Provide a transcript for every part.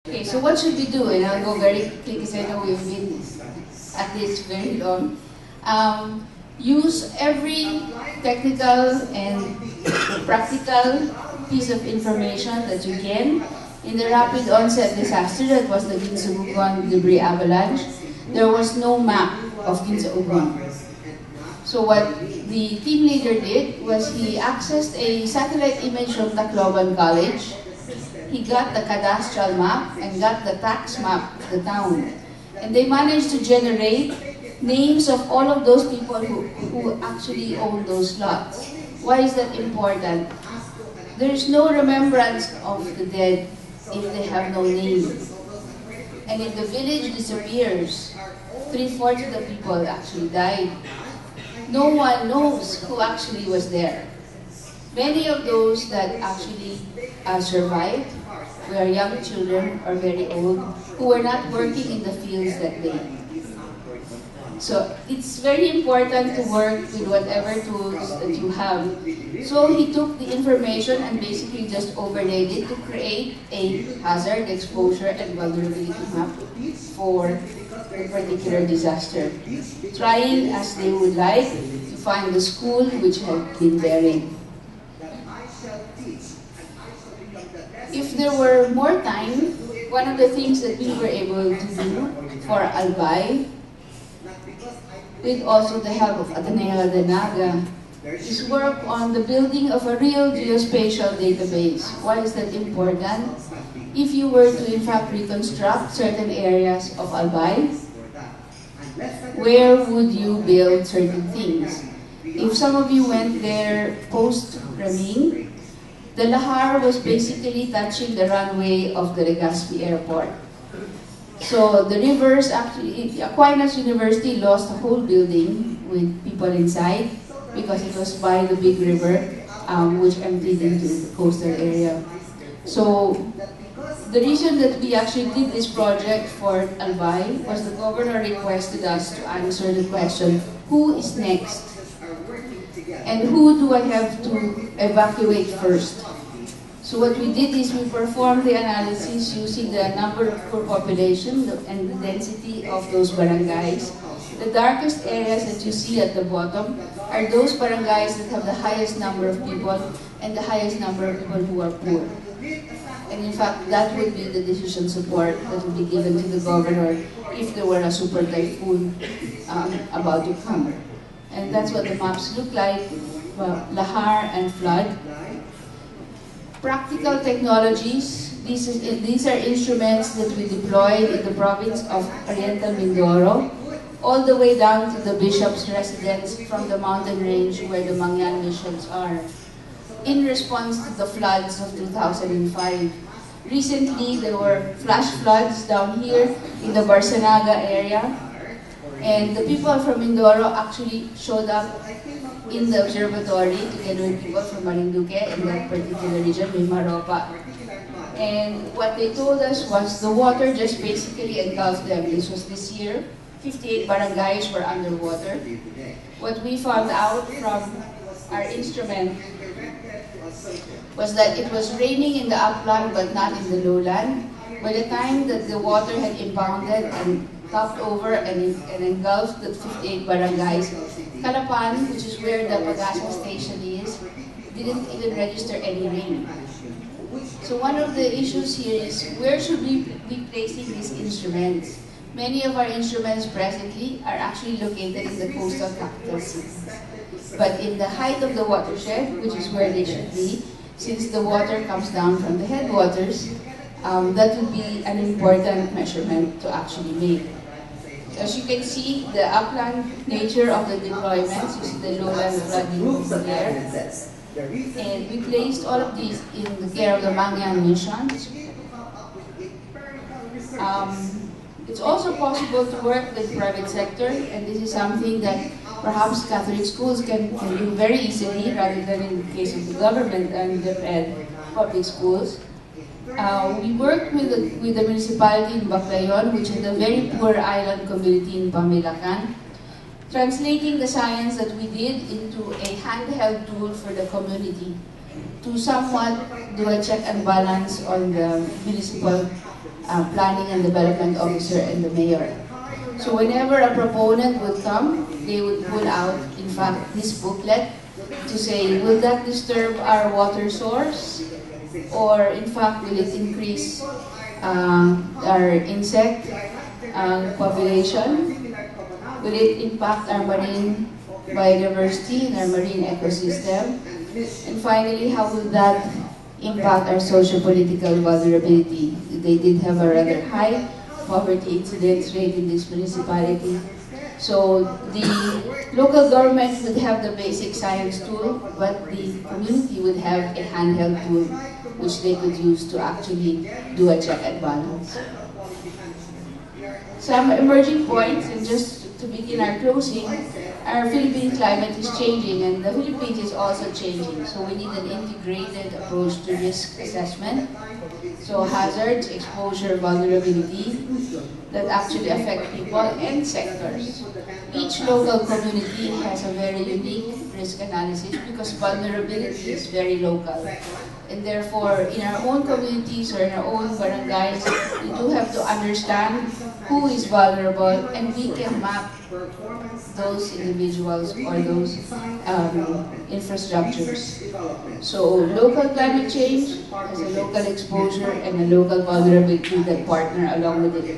Okay, so what should we do? And I'll go very quickly because I know we've been at this very long. Use every technical and practical piece of information that you can. In the rapid onset disaster that was the Ginsabuguan debris avalanche, there was no map of Ginsabuguan. So what the team leader did was he accessed a satellite image from Tacloban College. He got the cadastral map and got the tax map of the town. And they managed to generate names of all of those people who actually own those lots. Why is that important? There is no remembrance of the dead if they have no name. And if the village disappears, 3/4 of the people actually died. No one knows who actually was there. Many of those that actually survived were young children or very old who were not working in the fields that day. So it's very important to work with whatever tools that you have. So he took the information and basically just overlaid it to create a hazard, exposure, and vulnerability map for a particular disaster, trying as they would like to find the school which had been buried. If there were more time, one of the things that we were able to do for Albay, with also the help of Antonia Yulo, is work on the building of a real geospatial database. Why is that important? If you were to in fact reconstruct certain areas of Albay, where would you build certain things? If some of you went there post-Raming, the lahar was basically touching the runway of the Legazpi Airport. So the rivers actually, Aquinas University lost a whole building with people inside because it was by the big river which emptied into the coastal area. So the reason that we actually did this project for Albay was the governor requested us to answer the question, who is next? And who do I have to evacuate first? So what we did is we performed the analysis using the number of poor population and the density of those barangays. The darkest areas that you see at the bottom are those barangays that have the highest number of people and the highest number of people who are poor. And in fact, that would be the decision support that would be given to the governor if there were a super typhoon about to come. And that's what the maps look like, lahar and flood. Practical technologies, these are instruments that we deployed in the province of Oriental Mindoro, all the way down to the bishop's residence from the mountain range where the Mangyan missions are, in response to the floods of 2005. Recently, there were flash floods down here in the Barsanaga area, and the people from Mindoro actually showed up in the observatory together with people from Marinduque in that particular region, Mimaropa. And what they told us was the water just basically engulfed them. This was this year. 58 barangays were underwater. What we found out from our instrument was that it was raining in the upland but not in the lowland. By the time that the water had impounded and topped over and engulfed the 58 barangays, Calapan, which is where the Pagasa station is, didn't even register any rain. So one of the issues here is where should we be placing these instruments? Many of our instruments presently are actually located in the coastal capital cities. But in the height of the watershed, which is where they should be, since the water comes down from the headwaters, that would be an important measurement to actually make. As you can see, the upland nature of the deployments, you see the lowland flooding there. And we placed all of these in the care of the Mangyan missions. It's also possible to work with private sector, and this is something that perhaps Catholic schools can do very easily rather than in the case of the government and the public schools. We worked with the municipality in Baclayon, which is a very poor island community in Pamilacan, translating the science that we did into a handheld tool for the community to somewhat do a check and balance on the municipal planning and development officer and the mayor. So whenever a proponent would come, they would pull out, in fact, this booklet to say, will that disturb our water source? Or in fact, will it increase our insect population? Will it impact our marine biodiversity and our marine ecosystem? And finally, how will that impact our socio-political vulnerability? They did have a rather high poverty incidence rate in this municipality. So the local government would have the basic science tool, but the community would have a handheld tool which they could use to actually do a check and balance. Some emerging points, and just to begin our closing, our Philippine climate is changing and the Philippines is also changing. So we need an integrated approach to risk assessment. So hazards, exposure, vulnerability that actually affect people and sectors. Each local community has a very unique risk analysis because vulnerability is very local. And therefore, in our own communities or in our own barangays, we do have to understand who is vulnerable and we can map those individuals or those infrastructures. So local climate change has a local exposure and a local vulnerability that partner along with it.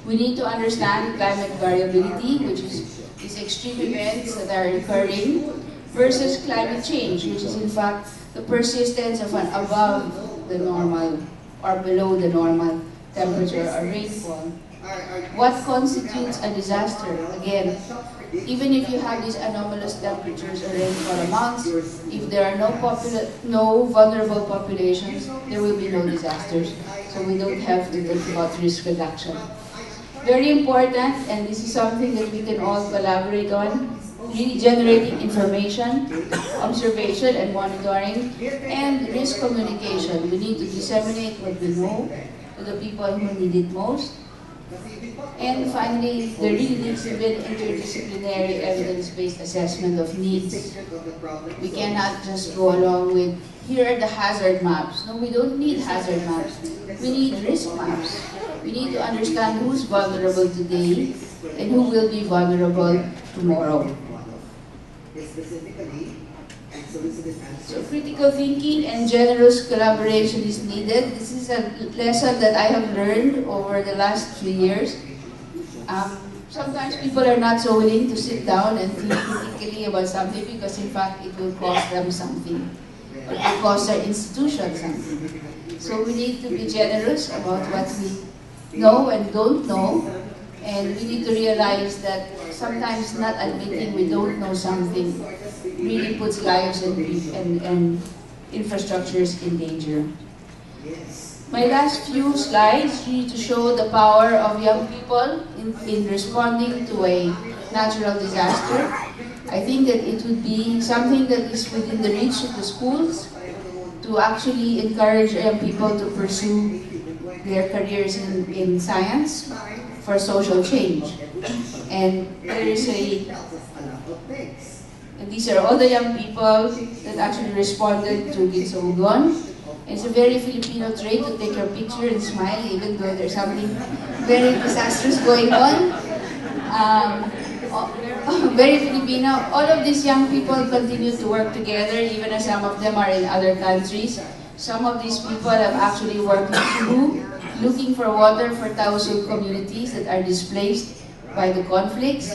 We need to understand climate variability, which is these extreme events that are occurring, versus climate change, which is in fact the persistence of an above the normal or below the normal temperature or rainfall. What constitutes a disaster? Again, even if you have these anomalous temperatures or rainfall amounts, if there are no vulnerable populations, there will be no disasters. So we don't have to think about risk reduction. Very important, and this is something that we can all collaborate on, really generating information, observation and monitoring, and risk communication. We need to disseminate what we know to the people who need it most. And finally, there really needs to be an interdisciplinary evidence-based assessment of needs. We cannot just go along with, here are the hazard maps. No, we don't need hazard maps. We need risk maps. We need to understand who's vulnerable today and who will be vulnerable tomorrow. So critical thinking and generous collaboration is needed. This is a lesson that I have learned over the last 3 years. Sometimes people are not so willing to sit down and think critically about something because in fact it will cost them something, or it will cost our institution something. So we need to be generous about what we know and don't know, and we need to realize that sometimes not admitting we don't know something really puts lives and infrastructures in danger. My last few slides really to show the power of young people in responding to a natural disaster. I think that it would be something that is within the reach of the schools to actually encourage young people to pursue their careers in science for social change. And there is and these are all the young people that actually responded to Ginsugon. It's a very Filipino trait to take your picture and smile even though there's something very disastrous going on. Very Filipino. All of these young people continue to work together even as some of them are in other countries. Some of these people have actually worked through looking for water for Tausug communities that are displaced by the conflicts.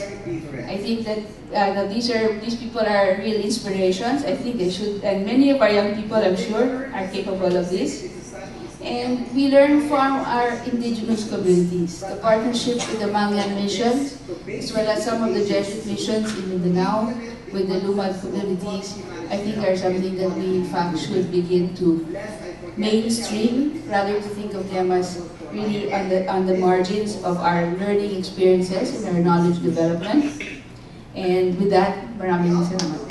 I think that these people are real inspirations. I think they should, and many of our young people, I'm sure, are capable of this. And we learn from our indigenous communities. The partnership with the Mangyan missions, as well as some of the Jesuit missions in Mindanao, with the Lumad communities, I think are something that we in fact should begin to mainstream, rather to think of them as really on the margins of our learning experiences and our knowledge development. And with that, maraming salamat.